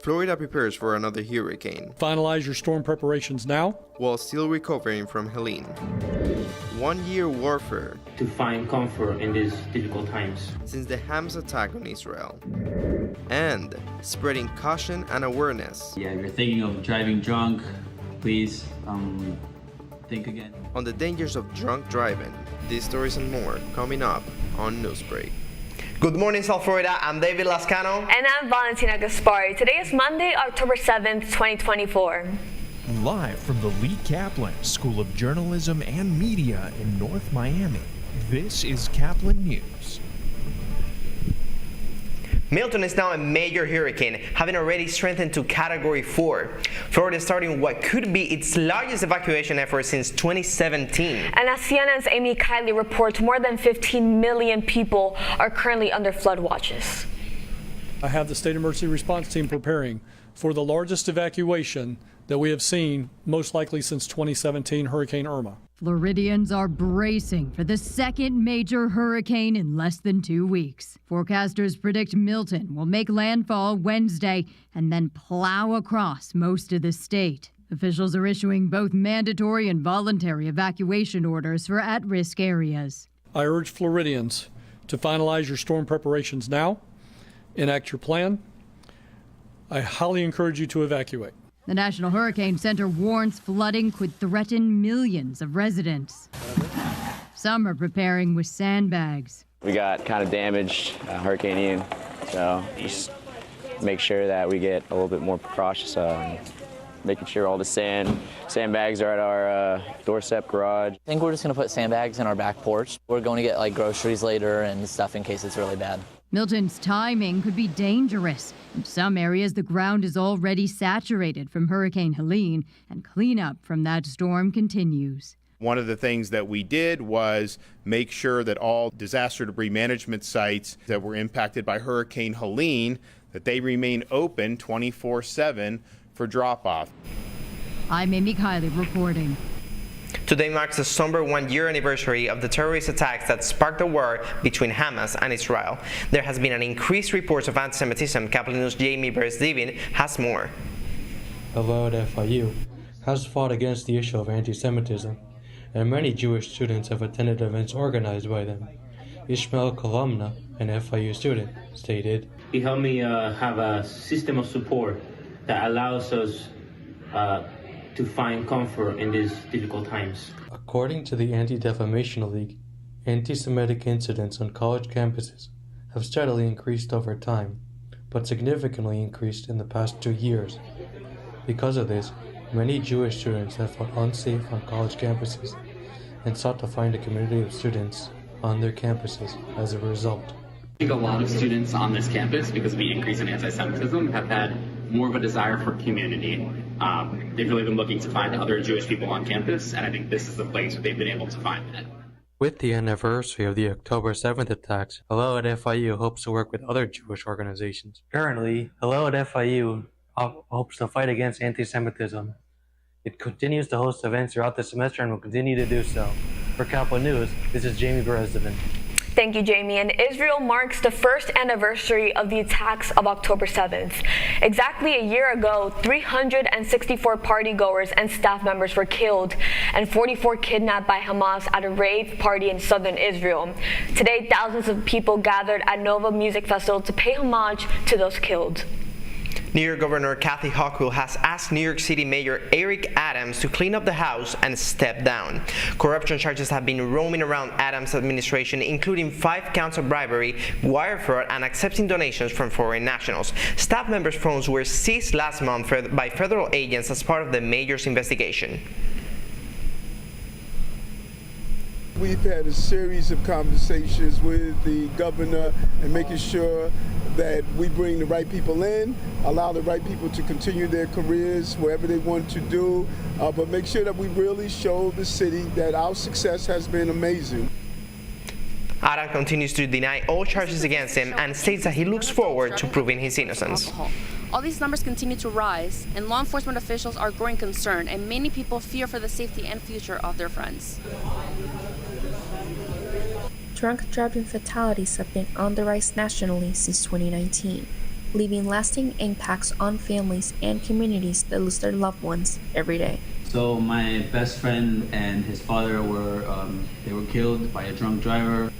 Florida prepares for another hurricane. Finalize your storm preparations now. While still recovering from Helene. 1 year warfare. To find comfort in these difficult times. Since the Hamas attack on Israel. And spreading caution and awareness. Yeah, if you're thinking of driving drunk, please think again. On the dangers of drunk driving. These stories and more coming up on Newsbreak. Good morning, South Florida. I'm David Lascano. And I'm Valentina Gaspari. Today is Monday, October 7th, 2024. Live from the Lee Caplin School of Journalism and Media in North Miami, this is Caplin News. Milton is now a major hurricane, having already strengthened to Category 4. Florida is starting what could be its largest evacuation effort since 2017. And as CNN's Amy Kiley reports, more than 15 million people are currently under flood watches. I have the State Emergency Response Team preparing for the largest evacuation that we have seen, most likely since 2017 Hurricane Irma. Floridians are bracing for the second major hurricane in less than 2 weeks. Forecasters predict Milton will make landfall Wednesday and then plow across most of the state. Officials are issuing both mandatory and voluntary evacuation orders for at-risk areas. I urge Floridians to finalize your storm preparations now, enact your plan. I highly encourage you to evacuate. The National Hurricane Center warns flooding could threaten millions of residents. Some are preparing with sandbags. We got kind of damaged Hurricane Ian, so just make sure that we get a little bit more precautious, making sure all the sandbags are at our doorstep garage. I think we're just going to put sandbags in our back porch. We're going to get like groceries later and stuff in case it's really bad. Milton's timing could be dangerous. In some areas, the ground is already saturated from Hurricane Helene, and cleanup from that storm continues. One of the things that we did was make sure that all disaster debris management sites that were impacted by Hurricane Helene, that they remain open 24/7 for drop-off. I'm Amy Kiley reporting. Today marks the somber 1 year anniversary of the terrorist attacks that sparked the war between Hamas and Israel. There has been an increased reports of anti-Semitism. Caplin News' Jamie Beres-Divin has more. Hello at FIU has fought against the issue of anti-Semitism, and many Jewish students have attended events organized by them. Ishmael Kalamna, an FIU student, stated, He helped me have a system of support that allows us to find comfort in these difficult times. According to the Anti-Defamation League, anti-Semitic incidents on college campuses have steadily increased over time, but significantly increased in the past 2 years. Because of this, many Jewish students have felt unsafe on college campuses and sought to find a community of students on their campuses as a result. I think a lot of students on this campus, because of the increase in anti-Semitism, have had more of a desire for community. They've really been looking to find other Jewish people on campus, and I think this is the place where they've been able to find that. With the anniversary of the October 7th attacks, Hello at FIU hopes to work with other Jewish organizations. Currently, Hello at FIU hopes to fight against anti-Semitism. It continues to host events throughout the semester and will continue to do so. For Caplin News, this is Jamie Beres-Divin. Thank you, Jamie. And Israel marks the first anniversary of the attacks of October 7th. Exactly a year ago, 364 partygoers and staff members were killed and 44 kidnapped by Hamas at a rave party in southern Israel. Today, thousands of people gathered at Nova Music Festival to pay homage to those killed. New York Governor Kathy Hochul has asked New York City Mayor Eric Adams to clean up the house and step down. Corruption charges have been roaming around Adams' administration, including 5 counts of bribery, wire fraud, and accepting donations from foreign nationals. Staff members' phones were seized last month by federal agents as part of the mayor's investigation. We've had a series of conversations with the governor and making sure that we bring the right people in, allow the right people to continue their careers wherever they want to do, but make sure that we really show the city that our success has been amazing. Adam continues to deny all charges against him and states that he looks forward to proving his innocence. All these numbers continue to rise, and law enforcement officials are growing concerned, and many people fear for the safety and future of their friends. Drunk driving fatalities have been on the rise nationally since 2019. leaving lasting impacts on families and communities that lose their loved ones every day. So my best friend and his father were killed by a drunk driver.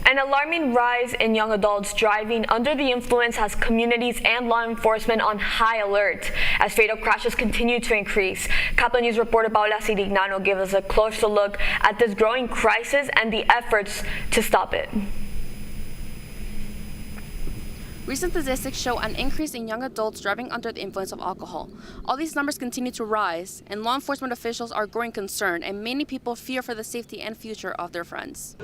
An alarming rise in young adults driving under the influence has communities and law enforcement on high alert as fatal crashes continue to increase. Caplin News reporter Paula Sirignano gives us a closer look at this growing crisis and the efforts to stop it. Recent statistics show an increase in young adults driving under the influence of alcohol. All these numbers continue to rise, and law enforcement officials are growing concerned, and many people fear for the safety and future of their friends.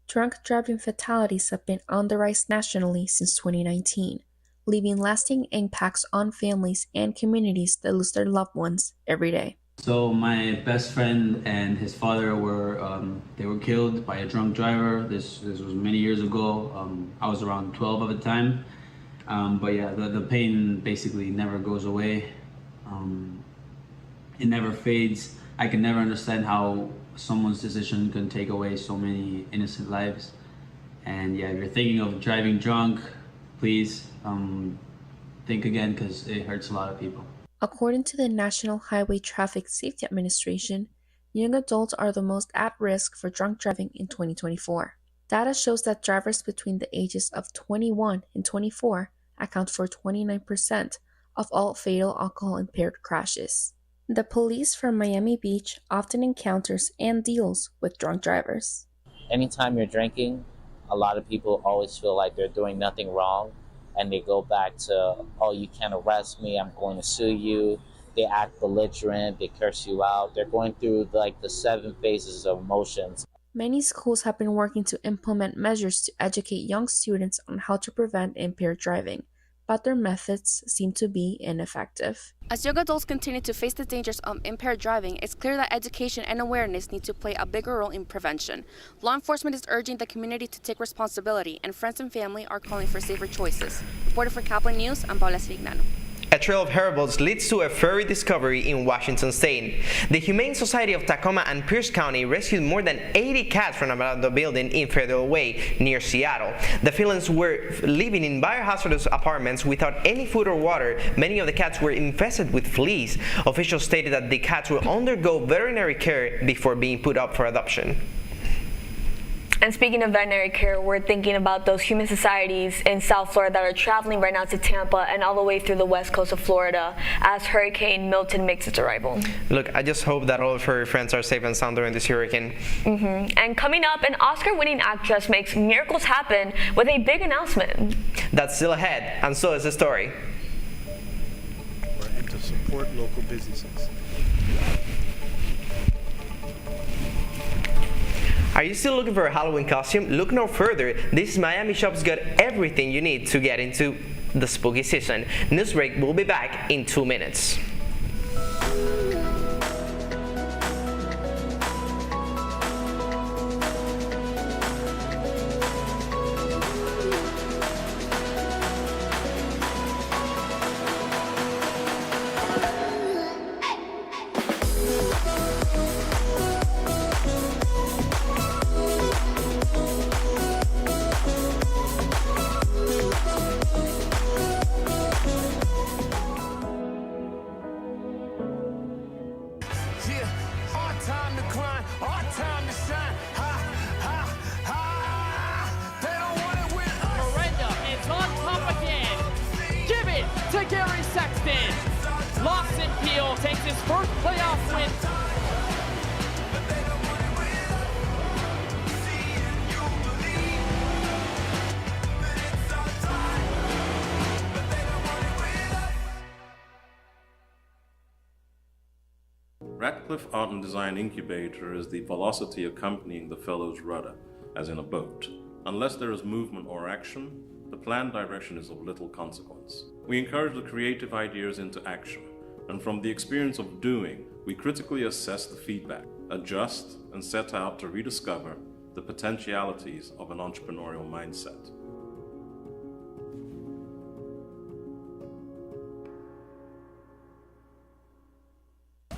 Drunk driving fatalities have been on the rise nationally since 2019, leaving lasting impacts on families and communities that lose their loved ones every day. So my best friend and his father were killed by a drunk driver. This was many years ago. I was around 12 at the time. But yeah, the pain basically never goes away. It never fades. I can never understand how someone's decision can take away so many innocent lives. And yeah, if you're thinking of driving drunk, please think again, because it hurts a lot of people. According to the National Highway Traffic Safety Administration, young adults are the most at risk for drunk driving in 2024. Data shows that drivers between the ages of 21 and 24 account for 29% of all fatal alcohol-impaired crashes. The police from Miami Beach often encounters and deals with drunk drivers. Anytime you're drinking, a lot of people always feel like they're doing nothing wrong, and they go back to, oh, you can't arrest me, I'm going to sue you. They act belligerent, they curse you out. They're going through like the 7 phases of emotions. Many schools have been working to implement measures to educate young students on how to prevent impaired driving, but their methods seem to be ineffective. As young adults continue to face the dangers of impaired driving, it's clear that education and awareness need to play a bigger role in prevention. Law enforcement is urging the community to take responsibility, and friends and family are calling for safer choices. Reporter for Caplin News, I'm Paula Sirignano. A trail of herbals leads to a furry discovery in Washington state. The Humane Society of Tacoma and Pierce County rescued more than 80 cats from an abandoned building in Federal Way near Seattle. The felines were living in biohazardous apartments without any food or water. Many of the cats were infested with fleas. Officials stated that the cats will undergo veterinary care before being put up for adoption. And speaking of veterinary care, we're thinking about those human societies in South Florida that are traveling right now to Tampa and all the way through the west coast of Florida as Hurricane Milton makes its arrival. Look, I just hope that all of her friends are safe and sound during this hurricane. And coming up, an Oscar-winning actress makes miracles happen with a big announcement. That's still ahead, and so is the story. And to support local businesses. Are you still looking for a Halloween costume? Look no further. This Miami shop's got everything you need to get into the spooky season. Newsbreak will be back in 2 minutes. takes his first playoff win. Radcliffe Art and Design Incubator is the velocity accompanying the fellow's rudder, as in a boat. Unless there is movement or action, the planned direction is of little consequence. We encourage the creative ideas into action, and from the experience of doing, we critically assess the feedback, adjust, and set out to rediscover the potentialities of an entrepreneurial mindset.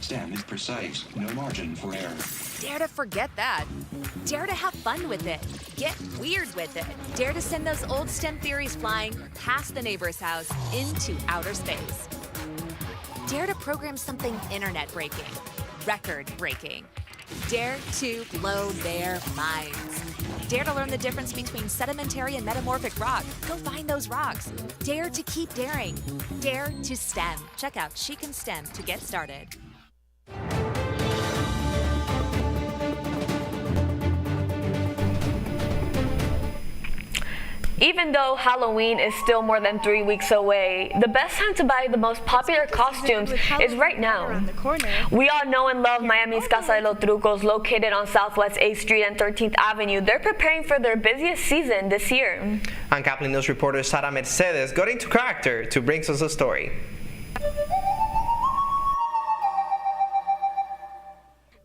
Damn, precise, no margin for error. Dare to forget that. Dare to have fun with it. Get weird with it. Dare to send those old STEM theories flying past the neighbor's house into outer space. Dare to program something internet-breaking, record-breaking. Dare to blow their minds. Dare to learn the difference between sedimentary and metamorphic rock. Go find those rocks. Dare to keep daring. Dare to STEM. Check out She Can STEM to get started. Even though Halloween is still more than 3 weeks away, the best time to buy the most popular costumes is right now. We all know and love Miami's Casa de los Trucos, located on Southwest 8th Street and 13th Avenue. They're preparing for their busiest season this year. And Caplin News reporter Sara Mercedes got into character to bring us a story.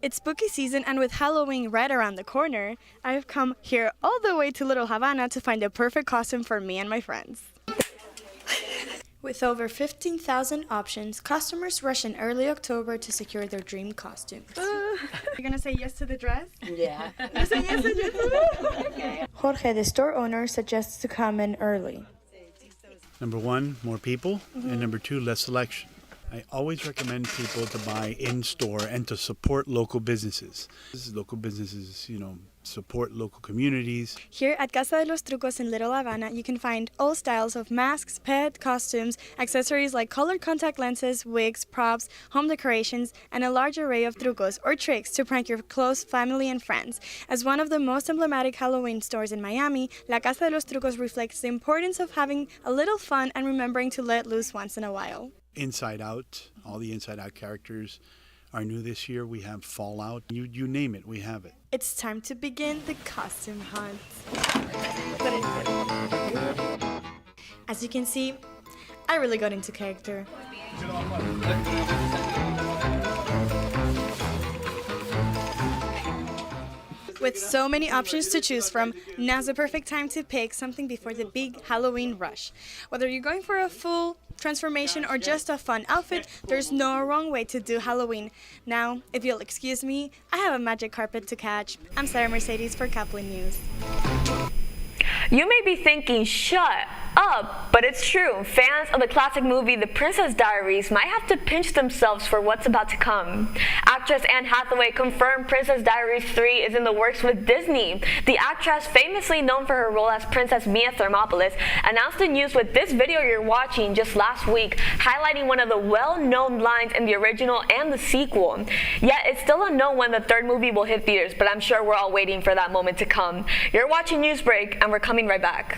It's spooky season, and with Halloween right around the corner, I've come here all the way to Little Havana to find a perfect costume for me and my friends. With over 15,000 options, customers rush in early October to secure their dream costumes. You're gonna say yes to the dress? Yeah. You say yes to the dress? Okay. Jorge, the store owner, suggests to come in early. Number one, more people, and number two, less selection. I always recommend people to buy in-store and to support local businesses. Local businesses, support local communities. Here at Casa de los Trucos in Little Havana, you can find all styles of masks, pet costumes, accessories like colored contact lenses, wigs, props, home decorations, and a large array of trucos or tricks to prank your close family and friends. As one of the most emblematic Halloween stores in Miami, La Casa de los Trucos reflects the importance of having a little fun and remembering to let loose once in a while. Inside Out, all the Inside Out characters are new this year. We have Fallout. You name it, we have it. It's time to begin the costume hunt. As you can see, I really got into character. With so many options to choose from, now's the perfect time to pick something before the big Halloween rush. Whether you're going for a full transformation or just a fun outfit, there's no wrong way to do Halloween. Now, if you'll excuse me, I have a magic carpet to catch. I'm Sara Mercedes for Caplin News. You may be thinking, shut up, but it's true. Fans of the classic movie The Princess Diaries might have to pinch themselves for what's about to come. Actress Anne Hathaway confirmed Princess Diaries 3 is in the works with Disney. The actress, famously known for her role as Princess Mia Thermopolis, announced the news with this video you're watching just last week, highlighting one of the well-known lines in the original and the sequel. Yet it's still unknown when the third movie will hit theaters, but I'm sure we're all waiting for that moment to come. You're watching Newsbreak, and we're coming right back.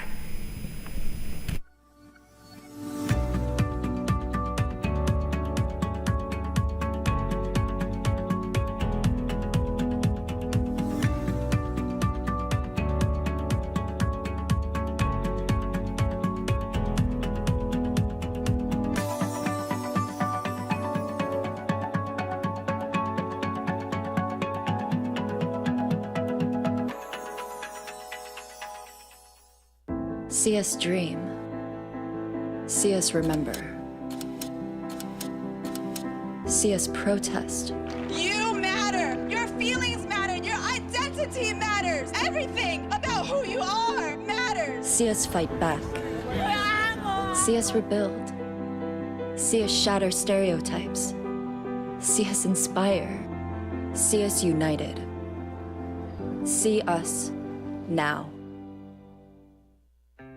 See us dream. See us remember. See us protest. You matter! Your feelings matter! Your identity matters! Everything about who you are matters! See us fight back. See us rebuild. See us shatter stereotypes. See us inspire. See us united. See us now.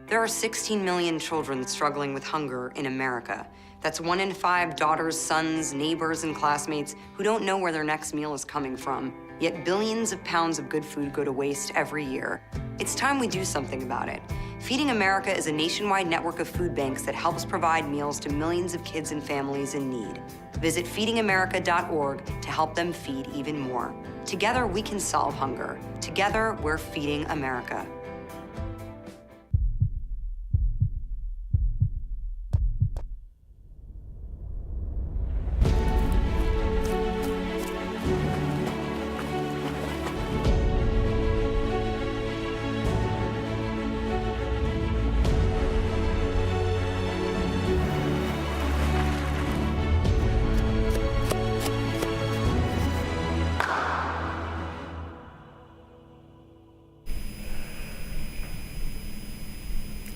There are 16 million children struggling with hunger in America. That's 1 in 5 daughters, sons, neighbors, and classmates who don't know where their next meal is coming from. Yet billions of pounds of good food go to waste every year. It's time we do something about it. Feeding America is a nationwide network of food banks that helps provide meals to millions of kids and families in need. Visit feedingamerica.org to help them feed even more. Together, we can solve hunger. Together, we're feeding America.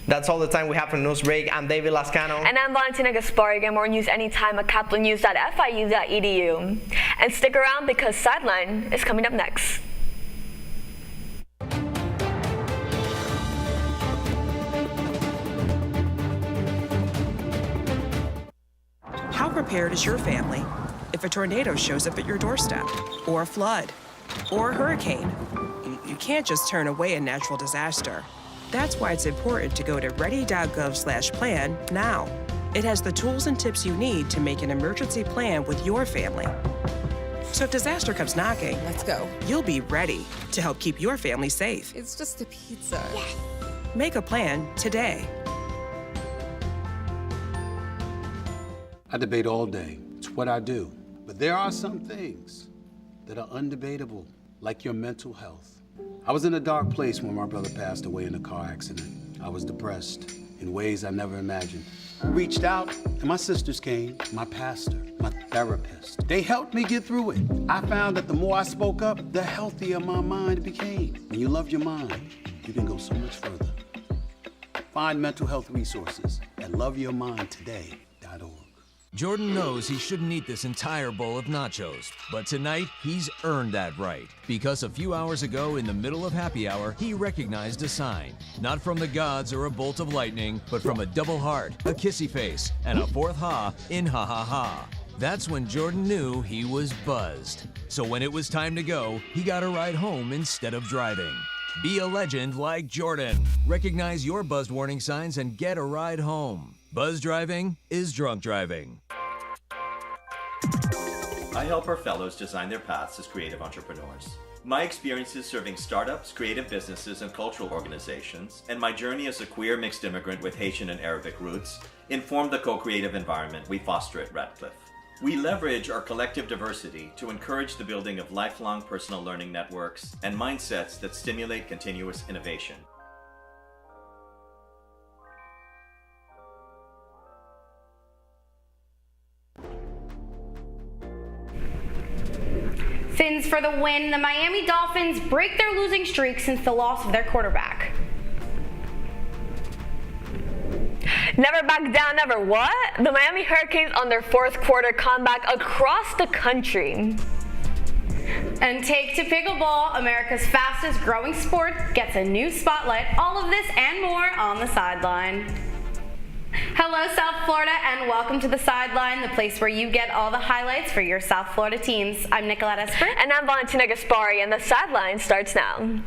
That's all the time we have for Newsbreak. I'm David Lascano. And I'm Valentina Gaspari. Get more news anytime at caplinnews.fiu.edu. And stick around because Sideline is coming up next. How prepared is your family if a tornado shows up at your doorstep, or a flood, or a hurricane? You can't just turn away a natural disaster. That's why it's important to go to ready.gov/plan now. It has the tools and tips you need to make an emergency plan with your family. So if disaster comes knocking, let's go. You'll be ready to help keep your family safe. It's just a pizza. Yes. Make a plan today. I debate all day. It's what I do. But there are some things that are undebatable, like your mental health. I was in a dark place when my brother passed away in a car accident. I was depressed in ways I never imagined. I reached out, and my sisters came, my pastor, my therapist. They helped me get through it. I found that the more I spoke up, the healthier my mind became. When you love your mind, you can go so much further. Find mental health resources at loveyourmindtoday.org. Jordan knows he shouldn't eat this entire bowl of nachos, but tonight he's earned that right. Because a few hours ago, in the middle of happy hour, he recognized a sign. Not from the gods or a bolt of lightning, but from a double heart, a kissy face, and a fourth ha in ha ha ha. That's when Jordan knew he was buzzed. So when it was time to go, he got a ride home instead of driving. Be a legend like Jordan. Recognize your buzzed warning signs and get a ride home. Buzz driving is drunk driving. I help our fellows design their paths as creative entrepreneurs. My experiences serving startups, creative businesses, and cultural organizations, and my journey as a queer mixed immigrant with Haitian and Arabic roots, inform the co-creative environment we foster at Radcliffe. We leverage our collective diversity to encourage the building of lifelong personal learning networks and mindsets that stimulate continuous innovation. Fins for the win. The Miami Dolphins break their losing streak since the loss of their quarterback. Never back down, never what? The Miami Hurricanes on their fourth quarter comeback across the country. And take to pickleball, America's fastest growing sport gets a new spotlight. All of this and more on the Sideline. Hello, South Florida, and welcome to the Sideline, the place where you get all the highlights for your South Florida teams. I'm Nicolette Esper. And I'm Valentina Gaspari, and the Sideline starts now.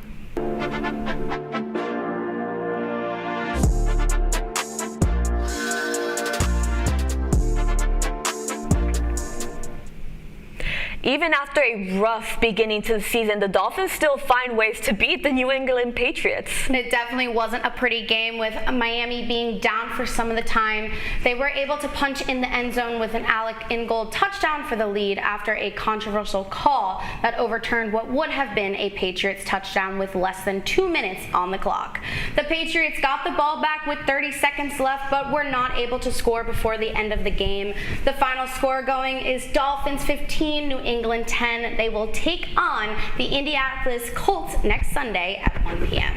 Even after a rough beginning to the season, the Dolphins still find ways to beat the New England Patriots. It definitely wasn't a pretty game, with Miami being down for some of the time. They were able to punch in the end zone with an Alec Ingold touchdown for the lead after a controversial call that overturned what would have been a Patriots touchdown with less than 2 minutes on the clock. The Patriots got the ball back with 30 seconds left, but were not able to score before the end of the game. The final score going is Dolphins 15, New England 10. They will take on the Indianapolis Colts next Sunday at 1 p.m.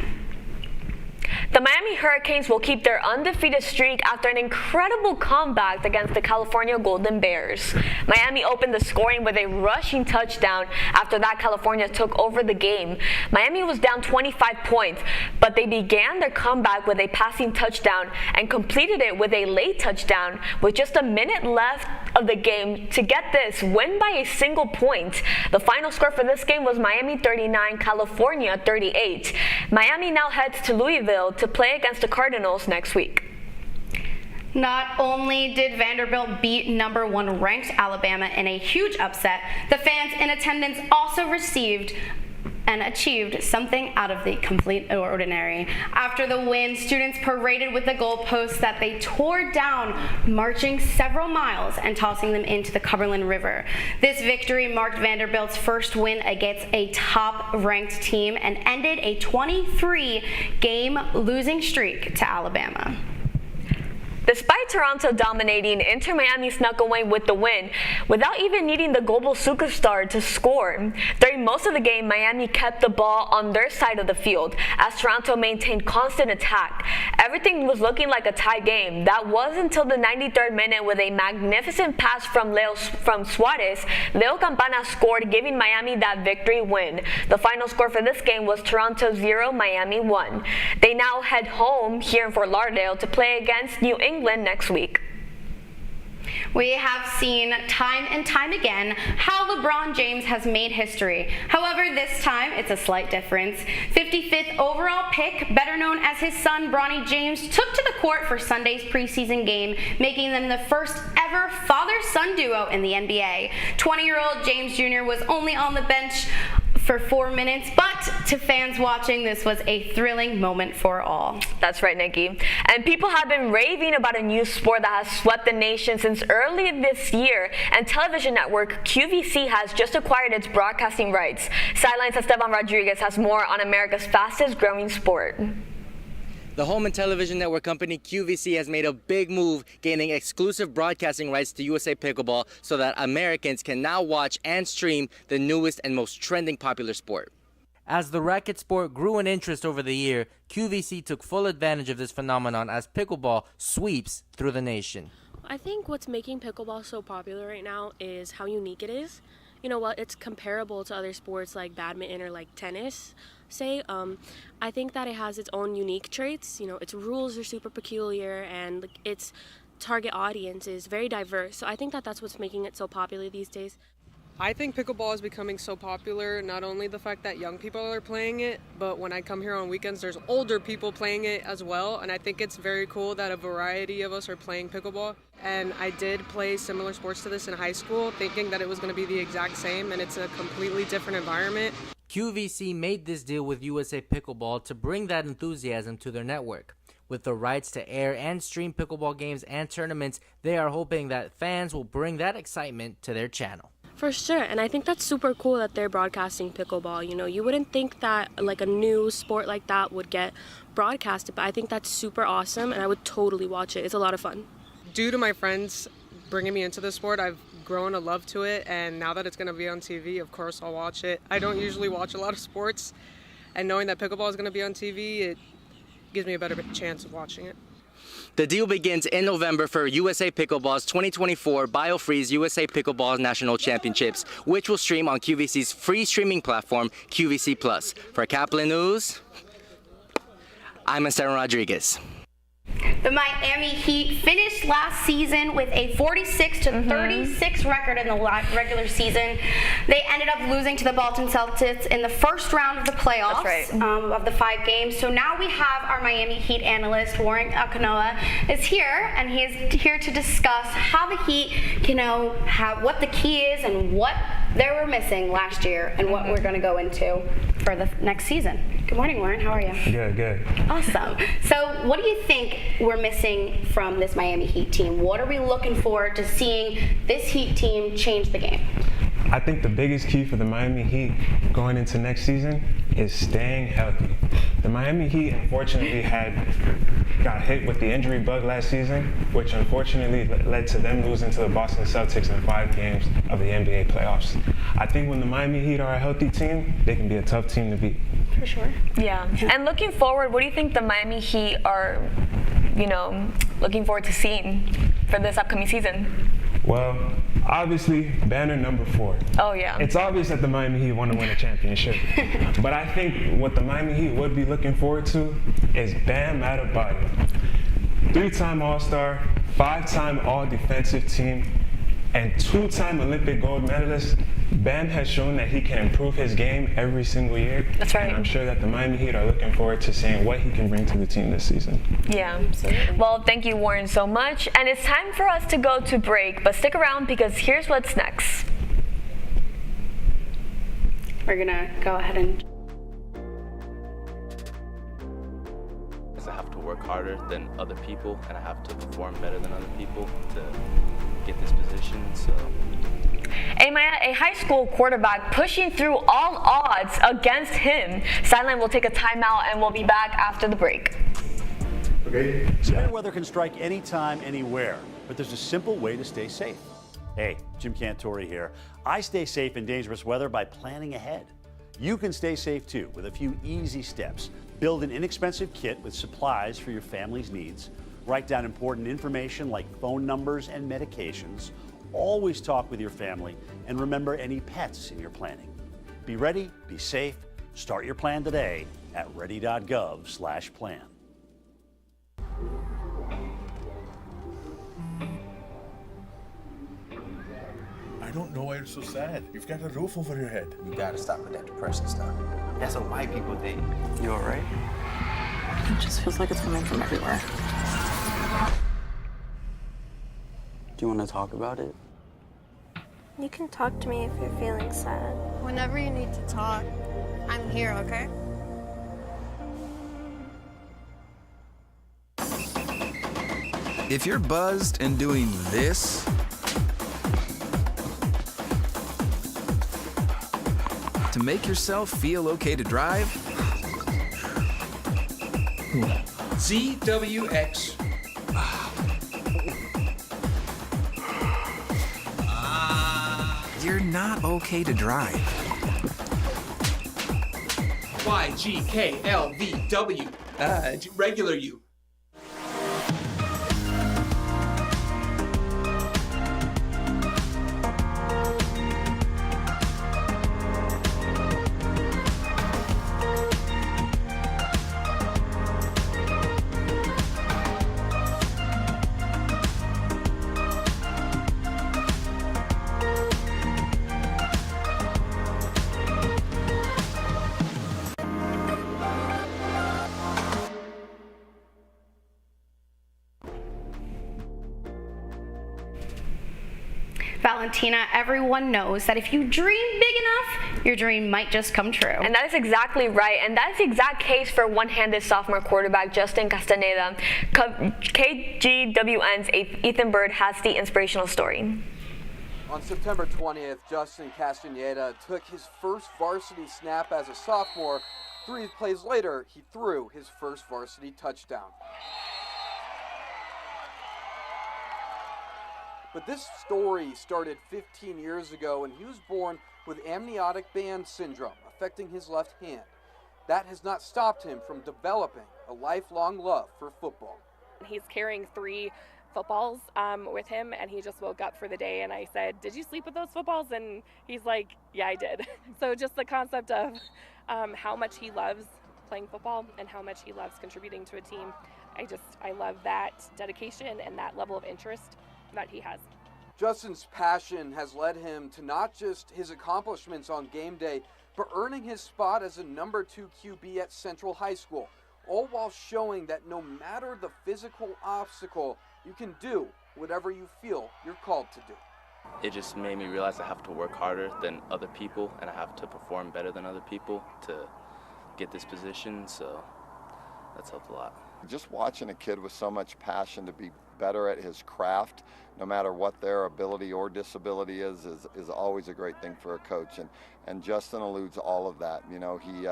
The Miami Hurricanes will keep their undefeated streak after an incredible comeback against the California Golden Bears. Miami opened the scoring with a rushing touchdown. After that, California took over the game. Miami was down 25 points, but they began their comeback with a passing touchdown and completed it with a late touchdown with just a minute left of the game to get this win by a single point. The final score for this game was Miami 39, California 38. Miami now heads to Louisville to play against the Cardinals next week. Not only did Vanderbilt beat number 1 ranked Alabama in a huge upset, the fans in attendance also received and achieved something out of the complete ordinary. After the win, students paraded with the goalposts that they tore down, marching several miles and tossing them into the Cumberland River. This victory marked Vanderbilt's first win against a top-ranked team and ended a 23-game losing streak to Alabama. Despite Toronto dominating, Inter Miami snuck away with the win without even needing the global superstar to score. During most of the game, Miami kept the ball on their side of the field as Toronto maintained constant attack. Everything was looking like a tie game. That was until the 93rd minute with a magnificent pass from Suarez. Leo Campana scored, giving Miami that victory win. The final score for this game was Toronto 0, Miami 1. They now head home here in Fort Lauderdale to play against New England next week. We have seen time and time again how LeBron James has made history. However, this time it's a slight difference. 55th overall pick, better known as his son Bronny James, took to the court for Sunday's preseason game, making them the first ever father-son duo in the NBA. 20-year-old James Jr. was only on the bench for 4 minutes, but to fans watching, this was a thrilling moment for all. That's right, Nikki. And people have been raving about a new sport that has swept the nation since early this year, and television network QVC has just acquired its broadcasting rights. Sideline's Esteban Rodriguez has more on America's fastest growing sport. The home and television network company QVC has made a big move, gaining exclusive broadcasting rights to USA Pickleball so that Americans can now watch and stream the newest and most trending popular sport. As the racket sport grew in interest over the year, QVC took full advantage of this phenomenon as pickleball sweeps through the nation. I think what's making pickleball so popular right now is how unique it is. You know, while it's comparable to other sports like badminton or like tennis, I think that it has its own unique traits. You know, its rules are super peculiar and its target audience is very diverse. So I think that that's what's making it so popular these days. I think pickleball is becoming so popular, not only the fact that young people are playing it, but when I come here on weekends, there's older people playing it as well. And I think it's very cool that a variety of us are playing pickleball. And I did play similar sports to this in high school, thinking that it was going to be the exact same, and it's a completely different environment. QVC made this deal with USA Pickleball to bring that enthusiasm to their network. With the rights to air and stream pickleball games and tournaments, they are hoping that fans will bring that excitement to their channel. For sure, and I think that's super cool that they're broadcasting pickleball. You know, you wouldn't think that like a new sport like that would get broadcasted, but I think that's super awesome and I would totally watch it. It's a lot of fun. Due to my friends bringing me into the sport, I've grown a love to it, and now that it's going to be on TV, of course I'll watch it. I don't usually watch a lot of sports, and knowing that pickleball is going to be on TV, it gives me a better chance of watching it. The deal begins in November for USA Pickleball's 2024 BioFreeze USA Pickleball National Championships, which will stream on QVC's free streaming platform, QVC Plus. For Caplin News, I'm Esteban Rodriguez. The Miami Heat finished last season with a 46-36 record in the regular season. They ended up losing to the Boston Celtics in the first round of the playoffs of the 5 games. So now we have our Miami Heat analyst, Warren Akanoa, is here, and he is here to discuss how the Heat, what the key is and what they were missing last year and what we're going to go into for the next season. Good morning, Warren. How are you? Good. Awesome. So what do you think we're missing from this Miami Heat team? What are we looking forward to seeing this Heat team change the game? I think the biggest key for the Miami Heat going into next season is staying healthy. The Miami Heat unfortunately got hit with the injury bug last season, which unfortunately led to them losing to the Boston Celtics in 5 games of the NBA playoffs. I think when the Miami Heat are a healthy team, they can be a tough team to beat. For sure. Yeah. And looking forward, what do you think the Miami Heat are, looking forward to seeing for this upcoming season? Well, obviously, banner number 4. Oh, yeah. It's obvious that the Miami Heat want to win a championship. But I think what the Miami Heat would be looking forward to is Bam Adebayo. 3-time All-Star, 5-time All-Defensive Team, and 2-time Olympic gold medalist. Bam has shown that he can improve his game every single year. That's right. And I'm sure that the Miami Heat are looking forward to seeing what he can bring to the team this season. Yeah, absolutely. Well, thank you, Warren, so much. And it's time for us to go to break, but stick around because here's what's next. We're gonna go ahead and... I have to work harder than other people, and I have to perform better than other people to get this position, so... A high school quarterback pushing through all odds against him. Sideline will take a timeout and we'll be back after the break. Okay? Severe weather can strike anytime, anywhere, but there's a simple way to stay safe. Hey, Jim Cantori here. I stay safe in dangerous weather by planning ahead. You can stay safe too with a few easy steps. Build an inexpensive kit with supplies for your family's needs. Write down important information like phone numbers and medications. Always talk with your family and remember any pets in your planning. Be ready, be safe. Start your plan today at ready.gov/plan. I don't know why you're so sad. You've got a roof over your head. You gotta stop with that depression stuff. That's what white people think. You all right? It just feels like it's coming from everywhere. Do you want to talk about it? You can talk to me if you're feeling sad. Whenever you need to talk, I'm here, okay? If you're buzzed and doing this, to make yourself feel okay to drive, ZWX. you're not okay to drive. YGKLVW. Regular you. Valentina, everyone knows that if you dream big enough, your dream might just come true. And that is exactly right. And that's the exact case for one-handed sophomore quarterback Justin Castaneda. KGWN's Ethan Bird has the inspirational story. On September 20th, Justin Castaneda took his first varsity snap as a sophomore. 3 plays later, he threw his first varsity touchdown. But this story started 15 years ago, and he was born with amniotic band syndrome, affecting his left hand. That has not stopped him from developing a lifelong love for football. He's carrying 3 footballs with him, and he just woke up for the day, and I said, "Did you sleep with those footballs?" And he's like, "Yeah, I did." So just the concept of how much he loves playing football and how much he loves contributing to a team. I love that dedication and that level of interest that he has. Justin's passion has led him to not just his accomplishments on game day, but earning his spot as a number 2 QB at Central High School, all while showing that no matter the physical obstacle, you can do whatever you feel you're called to do. It just made me realize I have to work harder than other people, and I have to perform better than other people to get this position, so that's helped a lot. Just watching a kid with so much passion to be better at his craft, no matter what their ability or disability is always a great thing for a coach. And Justin eludes all of that. You know, he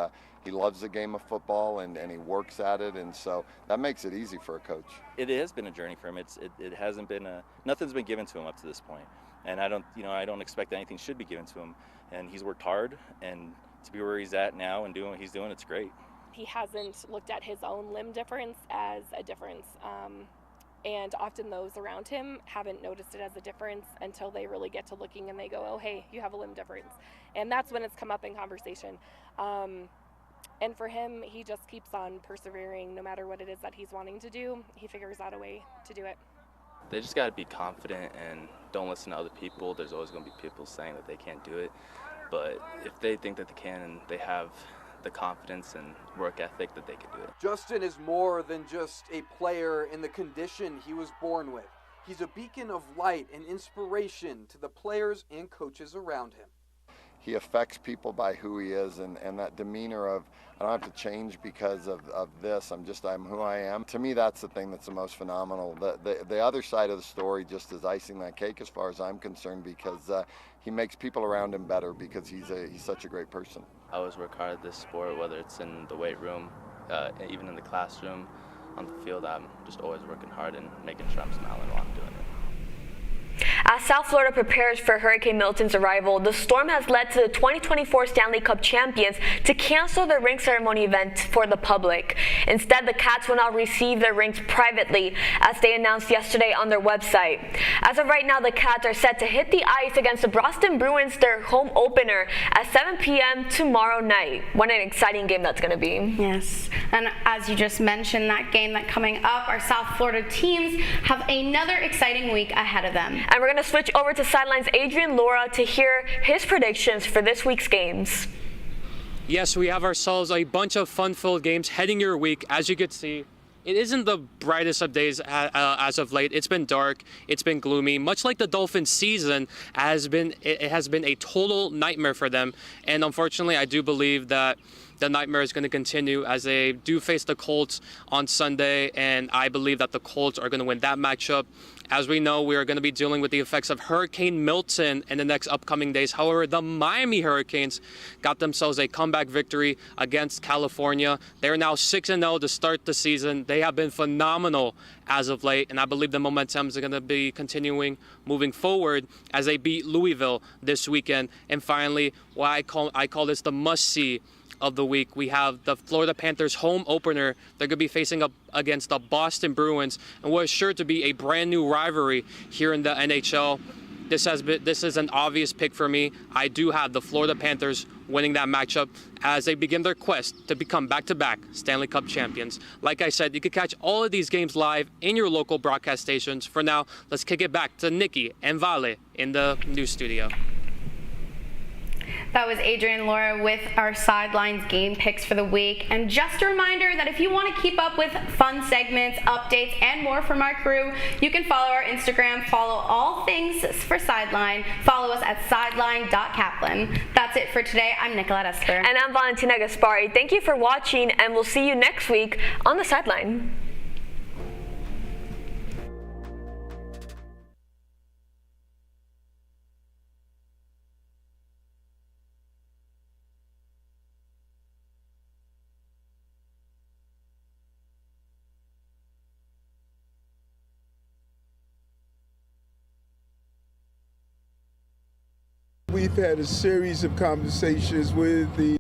loves the game of football and he works at it, and so that makes it easy for a coach. It has been a journey for him. It hasn't been nothing's been given to him up to this point. And I don't expect that anything should be given to him. And he's worked hard, and to be where he's at now and doing what he's doing, it's great. He hasn't looked at his own limb difference as a difference. And often those around him haven't noticed it as a difference until they really get to looking and they go, "Oh, hey, you have a limb difference." And that's when it's come up in conversation. And for him, he just keeps on persevering no matter what it is that he's wanting to do. He figures out a way to do it. They just got to be confident and don't listen to other people. There's always going to be people saying that they can't do it. But if they think that they can and they have the confidence and work ethic, that they can do it. Justin is more than just a player in the condition he was born with. He's a beacon of light and inspiration to the players and coaches around him. He affects people by who he is, and that demeanor of, I don't have to change because of this, I'm who I am. To me, that's the thing that's the most phenomenal. The other side of the story just is icing that cake as far as I'm concerned, because he makes people around him better because he's such a great person. I always work hard at this sport, whether it's in the weight room, even in the classroom, on the field, I'm just always working hard and making sure I'm smiling while I'm doing it. As South Florida prepares for Hurricane Milton's arrival, the storm has led to the 2024 Stanley Cup champions to cancel their ring ceremony event for the public. Instead, the Cats will now receive their rings privately, as they announced yesterday on their website. As of right now, the Cats are set to hit the ice against the Boston Bruins, their home opener, at 7 p.m. tomorrow night. What an exciting game that's going to be. Yes, and as you just mentioned, that game that coming up, our South Florida teams have another exciting week ahead of them. And we're going to switch over to Sideline's Adrian Laura to hear his predictions for this week's games. Yes, we have ourselves a bunch of fun-filled games heading your week. As you could see, it isn't the brightest of days as of late. It's been dark. It's been gloomy. Much like the Dolphins' season it has been a total nightmare for them. And unfortunately, I do believe that the nightmare is going to continue as they do face the Colts on Sunday, and I believe that the Colts are going to win that matchup. As we know, we are going to be dealing with the effects of Hurricane Milton in the next upcoming days. However, the Miami Hurricanes got themselves a comeback victory against California. They're now 6-0 to start the season. They have been phenomenal as of late, and I believe the momentum is going to be continuing moving forward as they beat Louisville this weekend. And finally, I call this the must-see of the week. We have the Florida Panthers home opener. They're going to be facing up against the Boston Bruins, and what is sure to be a brand new rivalry here in the NHL. This is an obvious pick for me. I do have the Florida Panthers winning that matchup as they begin their quest to become back-to-back Stanley Cup champions. Like I said, you can catch all of these games live in your local broadcast stations. For now, let's kick it back to Nikki and Vale in the news studio. That was Adrian Laura with our Sidelines game picks for the week. And just a reminder that if you want to keep up with fun segments, updates, and more from our crew, you can follow our Instagram, follow all things for Sideline, follow us at sideline.caplin. That's it for today. I'm Nicolette Esper. And I'm Valentina Gaspari. Thank you for watching, and we'll see you next week on The Sideline. We've had a series of conversations with the